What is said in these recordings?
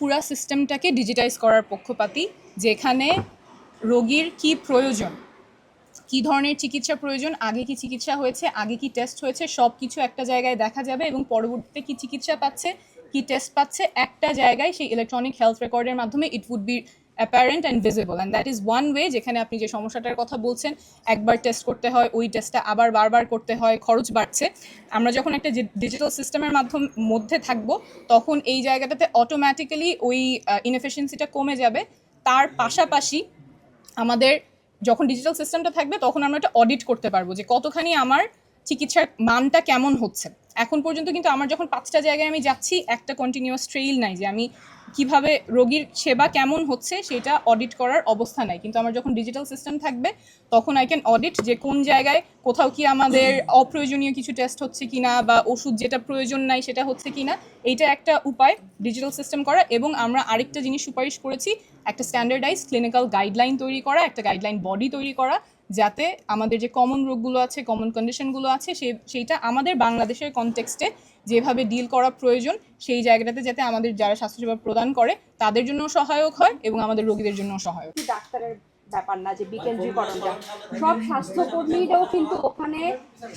পুরা সিস্টেমটাকে ডিজিটাইজ করার পক্ষপাতী, যেখানে রোগীর কি প্রয়োজন, কি ধরনের চিকিৎসা প্রয়োজন, আগে কি চিকিৎসা হয়েছে, আগে কি টেস্ট হয়েছে, সব কিছু একটা জায়গায় দেখা যাবে এবং পরবর্তীতে কি চিকিৎসা পাচ্ছে, কি টেস্ট পাচ্ছে, একটা জায়গায় সেই ইলেকট্রনিক হেলথ রেকর্ডের মাধ্যমে it would be apparent and visible. And that is one way যেখানে আপনি যে সমস্যাটার কথা বলছেন, একবার টেস্ট করতে হয়, ওই টেস্টটা আবার বারবার করতে হয়, খরচ বাড়ছে। আমরা যখন একটা ডিজিটাল সিস্টেমের মধ্যে থাকবো, তখন এই জায়গাটাতে অটোমেটিক্যালি ওই ইনএফিসিয়েন্সিটা কমে যাবে। তার পাশাপাশি আমাদের যখন ডিজিটাল সিস্টেমটা থাকবে, তখন আমরা একটা অডিট করতে পারবো যে কতখানি আমার চিকিৎসার মানটা কেমন হচ্ছে। এখন পর্যন্ত কিন্তু আমার যখন 5টা জায়গায় আমি যাচ্ছি, একটা কন্টিনিউয়াস ট্রেইল নাই যে আমি কিভাবে রোগীর সেবা কেমন হচ্ছে সেটা অডিট করার অবস্থা নাই। কিন্তু আমার যখন ডিজিটাল সিস্টেম থাকবে, তখন আই ক্যান অডিট যে কোন জায়গায় কোথাও কি আমাদের অপ্রয়োজনীয় কিছু টেস্ট হচ্ছে কিনা, বা ওষুধ যেটা প্রয়োজন নাই সেটা হচ্ছে কিনা। এইটা একটা উপায় ডিজিটাল সিস্টেম করা। এবং আমরা আরেকটা জিনিস সুপারিশ করেছি, একটা স্ট্যান্ডার্ডাইজ ক্লিনিক্যাল গাইডলাইন তৈরি করা, একটা গাইডলাইন বডি তৈরি করা, যাতে আমাদের যে কমন রোগগুলো আছে, কমন কন্ডিশনগুলো আছে, সেইটা আমাদের বাংলাদেশের কনটেক্সটে যেভাবে ডিল করা প্রয়োজন, সেই জায়গাটাতে যাতে আমাদের যারা স্বাস্থ্যসেবা প্রদান করে তাদের জন্য সহায়ক হয় এবং আমাদের রোগীদের জন্য সহায়ক। ডাক্তারের ব্যাপার না যে বিকেন্দ্রীকরণটা, সব স্বাস্থ্যকর্মীরাও কিন্তু ওখানে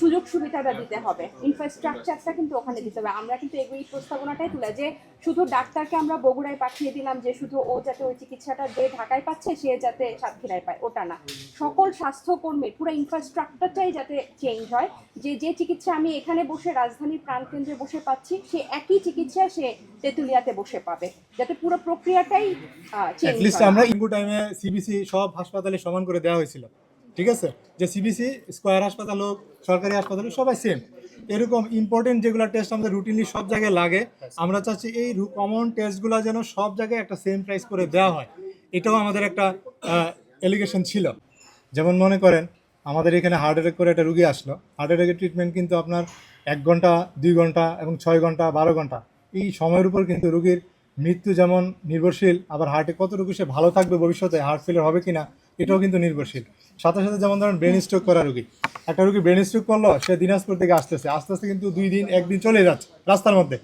সুযোগ সুবিধাটা দিতে হবে, ইনফ্রাস্ট্রাকচারটা কিন্তু ওখানে দিতে হবে। আমরা কিন্তু এই প্রস্তাবনাটাই তুলে যে শুধু ডাক্তারকে আমরা বগুড়ায় পাঠিয়ে দিলাম যে শুধু ও যাতে ওই চিকিৎসাটা যে ঢাকায় পাচ্ছে সে যাতে সাতক্ষীরায় পায়, ওটা না। সকল স্বাস্থ্যকর্মীর পুরো ইনফ্রাস্ট্রাকচারটাই যাতে চেঞ্জ হয়, যে যে চিকিৎসা আমি এখানে বসে রাজধানীর প্রাণকেন্দ্রে বসে পাচ্ছি, সে একই চিকিৎসা সে তেঁতুলিয়াতে বসে পাবে, যাতে পুরো প্রক্রিয়াটাই চেঞ্জ হয়। আমরা ইনগু টাইমে সিবিসি সব হাসপাতালে সমান করে দেওয়া হয়েছিল, ঠিক আছে, যে সিবিসি স্কয়ার হাসপাতাল হোক, সরকারি হাসপাতাল হোক, সবাই সেম। এরকম ইম্পর্টেন্ট যেগুলো টেস্ট আমাদের রুটিনলি সব জায়গায় লাগে, আমরা চাচ্ছি এই কমন টেস্টগুলো যেন সব জায়গায় একটা সেম প্রাইস করে দেওয়া হয়। এটাও আমাদের একটা এলিগেশন ছিল। যেমন মনে করেন আমাদের এখানে হার্ট অ্যাটাক করে একটা রুগী আসলো, হার্ট অ্যাটাকের ট্রিটমেন্ট কিন্তু আপনার 1 ঘন্টা, 2 ঘন্টা এবং 6 ঘন্টা, 12 ঘন্টা, এই সময়ের উপর কিন্তু রুগীর মৃত্যু যেমন নির্ভরশীল, আবার হার্টে কতটুকু সে ভালো থাকবে ভবিষ্যতে, হার্ট ফেলিয়ার হবে কিনা এটাও কিন্তু নির্ভরশীল। সাথে সাথে যেমন ধরেন ব্রেন স্ট্রোক করা রুগী, একটা রুগী ব্রেন স্ট্রোক করলো, সে দিনাজপুর থেকে আস্তে আস্তে কিন্তু 2 দিন 1 দিন চলে যাচ্ছে রাস্তার মধ্যে।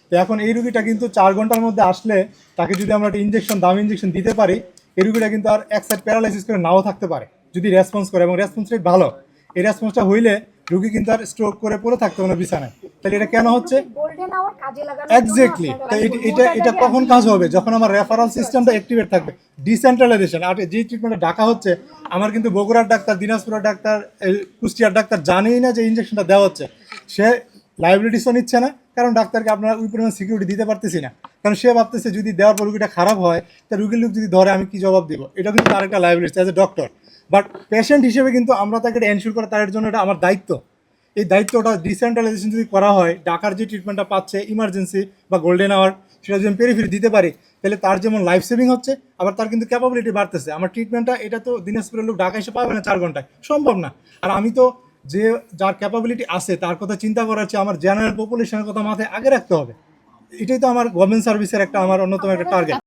তো এখন এই রুগীটা কিন্তু 4 ঘন্টার মধ্যে আসলে তাকে যদি আমরা একটা ইঞ্জেকশন, দামি ইঞ্জেকশন দিতে পারি, এই রুগীটা কিন্তু আর এক সাইড প্যারালাইসিস করে নাও থাকতে পারে যদি রেসপন্স করে, এবং রেসপন্স রেট ভালো। এই রেসপন্সটা হইলে রুগী কিন্তু আর স্ট্রোক করে পড়ে থাকতে হবে না বিছানায়। তাহলে এটা কেন হচ্ছে? এক্স্যাক্টলি। এটা কখন কাজ হবে? যখন আমার রেফারেল সিস্টেমটা অ্যাক্টিভেট থাকবে, ডিসেন্ট্রালাইজেশন। আর যে ট্রিটমেন্টে ডাকা হচ্ছে, আমার কিন্তু বগুড়ার ডাক্তার, দিনাজপুরের ডাক্তার, কুষ্টিয়ার ডাক্তার জানেই না যে ইঞ্জেকশনটা দেওয়া হচ্ছে। সে লাইবিলিটিসও নিচ্ছে না, কারণ ডাক্তারকে আপনারা ওই পরিমাণ সিকিউরিটি দিতে পারতেছি না, কারণ সে ভাবতেছে যদি দেওয়ার পর রুগীটা খারাপ হয়, তা রুগীর লোক যদি ধরে আমি কি জবাব দিব। এটা কিন্তু তার একটা liability as a doctor. But patient হিসেবে কিন্তু আমরা তাকে এনশিওর করা, তার জন্য এটা আমার দায়িত্ব। এই দায়িত্বটা ডিসেন্ট্রালাইজেশন যদি করা হয়, ডাকার যে ট্রিটমেন্টটা পাচ্ছে ইমার্জেন্সি বা গোল্ডেন আওয়ার, সেটা যদি আমি পেরিফেরি দিতে পারি, তাহলে তার যেমন লাইফ সেভিং হচ্ছে, আবার তার কিন্তু ক্যাপাবিলিটি বাড়তেছে। আমার ট্রিটমেন্টটা এটা তো দিনাজপুরের লোক ঢাকা এসে পাবে না 4 ঘন্টায়, সম্ভব না। আর আমি তো যে যার ক্যাপাবিলিটি আছে তার কথা চিন্তা করার চেয়ে আমার জেনারেল পপুলেশনের কথা মাথায় আগে রাখতে হবে। এটাই তো আমার গভর্নমেন্ট সার্ভিসের একটা আমার অন্যতম একটা টার্গেট।